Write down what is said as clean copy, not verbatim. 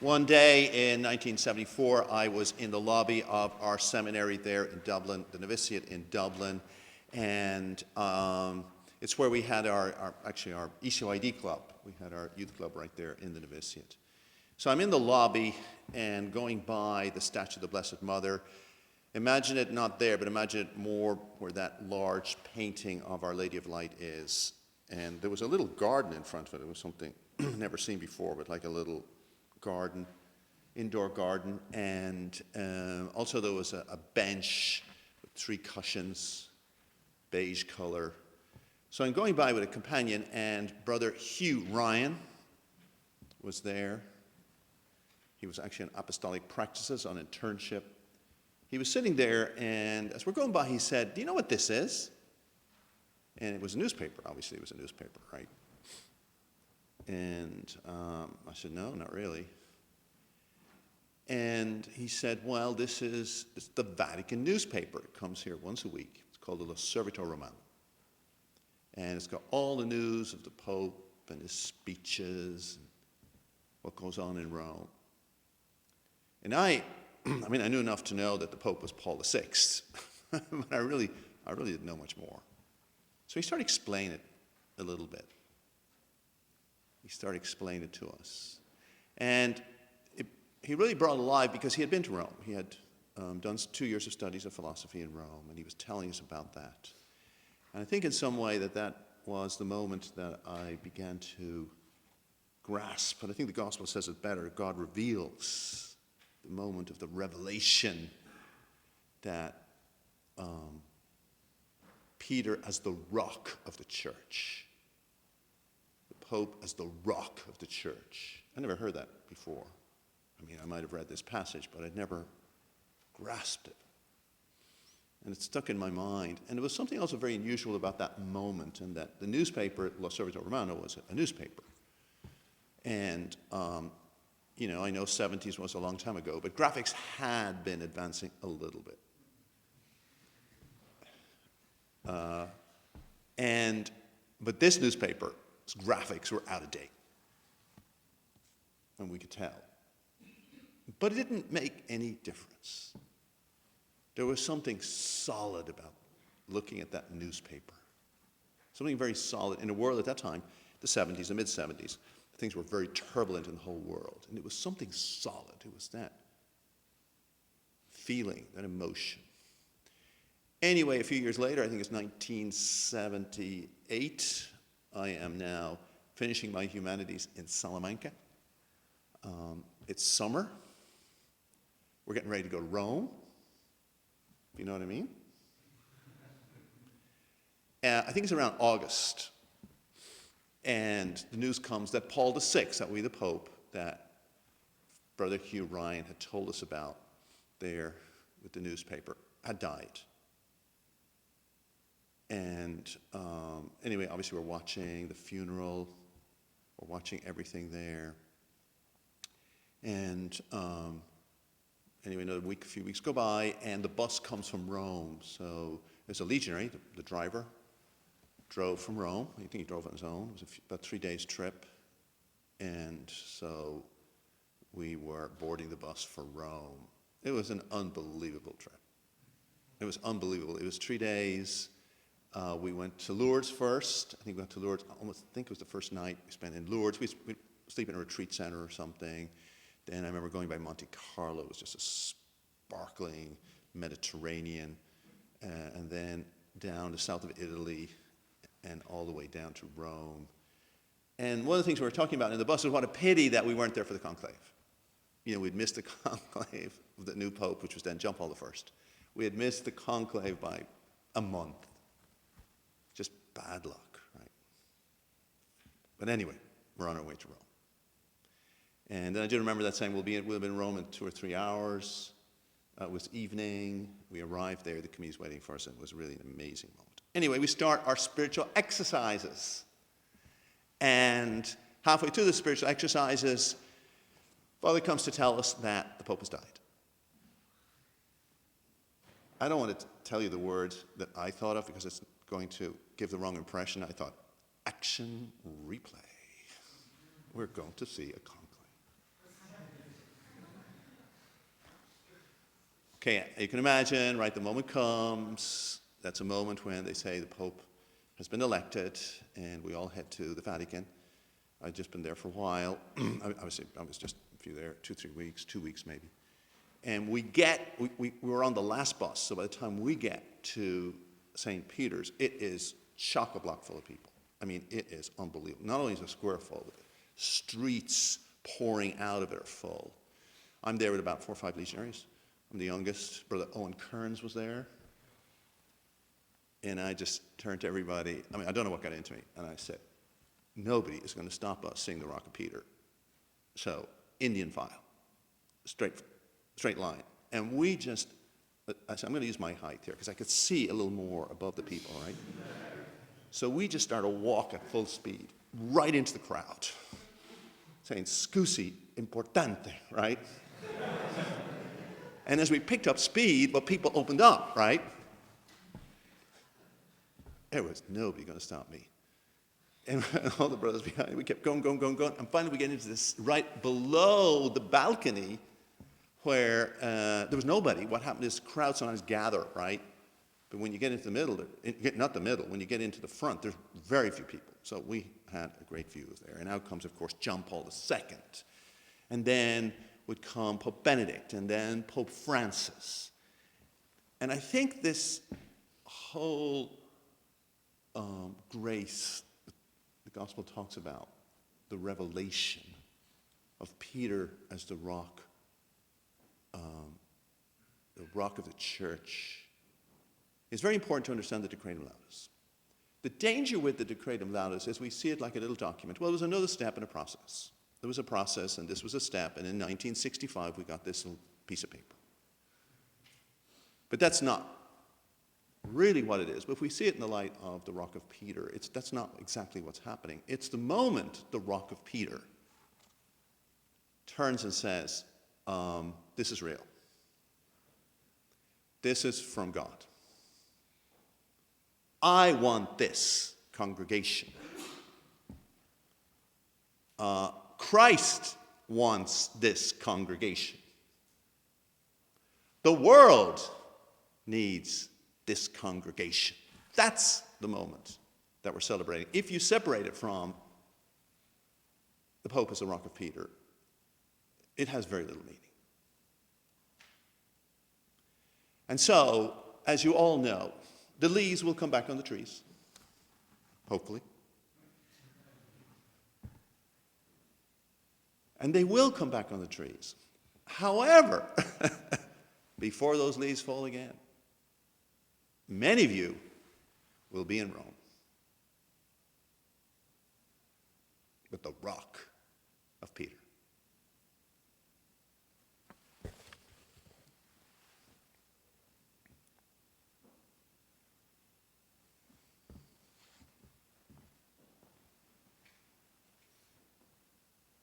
One day in 1974, I was in the lobby of our seminary there in Dublin, the novitiate in Dublin, and it's where we had our ECOID club. We had our youth club right there in the novitiate. So I'm in the lobby and going by the statue of the Blessed Mother. Imagine it not there, but imagine it more where that large painting of Our Lady of Light is. And there was a little garden in front of it. It was something never seen before, but like a little garden, indoor garden, and also there was a bench with 3 cushions, beige color. So I'm going by with a companion, and Brother Hugh Ryan was there. He was actually in Apostolic Practices on internship. He was sitting there, and as we're going by, he said, "Do you know what this is?" And it was a newspaper. Obviously, it was a newspaper, right? And I said, "No, not really." And he said, "Well, it's the Vatican newspaper. It comes here once a week. It's called the L'Osservatore Romano. And it's got all the news of the Pope and his speeches and what goes on in Rome." And I knew enough to know that the Pope was Paul VI, but I really didn't know much more. So he started explaining it a little bit. He started explaining it to us. And he really brought it alive because he had been to Rome. He had done 2 years of studies of philosophy in Rome, and he was telling us about that. And I think in some way that was the moment that I began to grasp, but I think the gospel says it better, God reveals the moment of the revelation that Peter as the rock of the church, the Pope as the rock of the church. I never heard that before. I mean, I might have read this passage, but I'd never grasped it. And it stuck in my mind. And there was something also very unusual about that moment, and that the newspaper, L'Osservatore Romano, was a newspaper. And, I know 70s was a long time ago, but graphics had been advancing a little bit. But this newspaper's graphics were out of date. And we could tell. But it didn't make any difference. There was something solid about looking at that newspaper. Something very solid in a world at that time, the 70s, the mid-70s. Things were very turbulent in the whole world. And it was something solid. It was that feeling, that emotion. Anyway, a few years later, I think it's 1978, I am now finishing my humanities in Salamanca. It's summer. We're getting ready to go to Rome. You know what I mean? I think it's around August. And the news comes that Paul VI, that we the Pope, that Brother Hugh Ryan had told us about there with the newspaper, had died. And anyway, obviously we're watching the funeral. We're watching everything there. And anyway, a few weeks go by, and the bus comes from Rome. So there's a legionary, the driver, drove from Rome. I think he drove on his own. It was about 3 days trip. And so we were boarding the bus for Rome. It was an unbelievable trip. It was unbelievable. It was 3 days. We went to Lourdes first. I think we went to Lourdes. I almost think it was the first night we spent in Lourdes. We sleep in a retreat center or something. Then I remember going by Monte Carlo. It was just a sparkling Mediterranean. And then down to south of Italy and all the way down to Rome. And one of the things we were talking about in the bus was what a pity that we weren't there for the conclave. We'd missed the conclave of the new pope, which was then John Paul I. We had missed the conclave by a month. Just bad luck, right? But anyway, we're on our way to Rome. And then I do remember that saying, we'll have been in Rome in 2 or 3 hours. It was evening. We arrived there. The committee's waiting for us, and it was really an amazing moment. Anyway, we start our spiritual exercises. And halfway through the spiritual exercises, Father comes to tell us that the Pope has died. I don't want to tell you the words that I thought of because it's going to give the wrong impression. I thought, action replay. We're going to see a conclave. Okay, you can imagine, right, the moment comes. That's a moment when they say the Pope has been elected, and we all head to the Vatican. I'd just been there for a while. I was just a few there, 2-3 weeks, 2 weeks maybe. And we were on the last bus, so by the time we get to St. Peter's, it is chock-a-block full of people. I mean, it is unbelievable. Not only is the square full, but the streets pouring out of it are full. I'm there with about 4 or 5 legionaries. I'm the youngest. Brother Owen Kearns was there. And I just turned to everybody. I mean, I don't know what got into me. And I said, nobody is going to stop us seeing the Rock of Peter. So, Indian file, straight line. And we just, I said, I'm going to use my height here because I could see a little more above the people, right? So we just started a walk at full speed right into the crowd, saying, "Scusi importante," right? And as we picked up speed, well, people opened up, right? There was nobody going to stop me. And all the brothers behind, we kept going. And finally we get into this right below the balcony where there was nobody. What happened is crowds sometimes gather, right? But when you get into the middle, not the middle, when you get into the front, there's very few people. So we had a great view there. And out comes, of course, John Paul II. And then would come Pope Benedict, and then Pope Francis. And I think this whole grace the gospel talks about, the revelation of Peter as the rock of the church, is very important to understand the Decretum Laudatus. The danger with the Decretum Laudatus is we see it like a little document. Well, it was another step in a process. There was a process, and this was a step, and in 1965 we got this little piece of paper. But that's not really what it is. But if we see it in the light of the Rock of Peter, that's not exactly what's happening. It's the moment the Rock of Peter turns and says, this is real. This is from God. I want this congregation. Christ wants this congregation. The world needs this congregation. That's the moment that we're celebrating. If you separate it from the Pope as the Rock of Peter, it has very little meaning. And so, as you all know, the leaves will come back on the trees, hopefully. And they will come back on the trees. However, before those leaves fall again, many of you will be in Rome. But the rock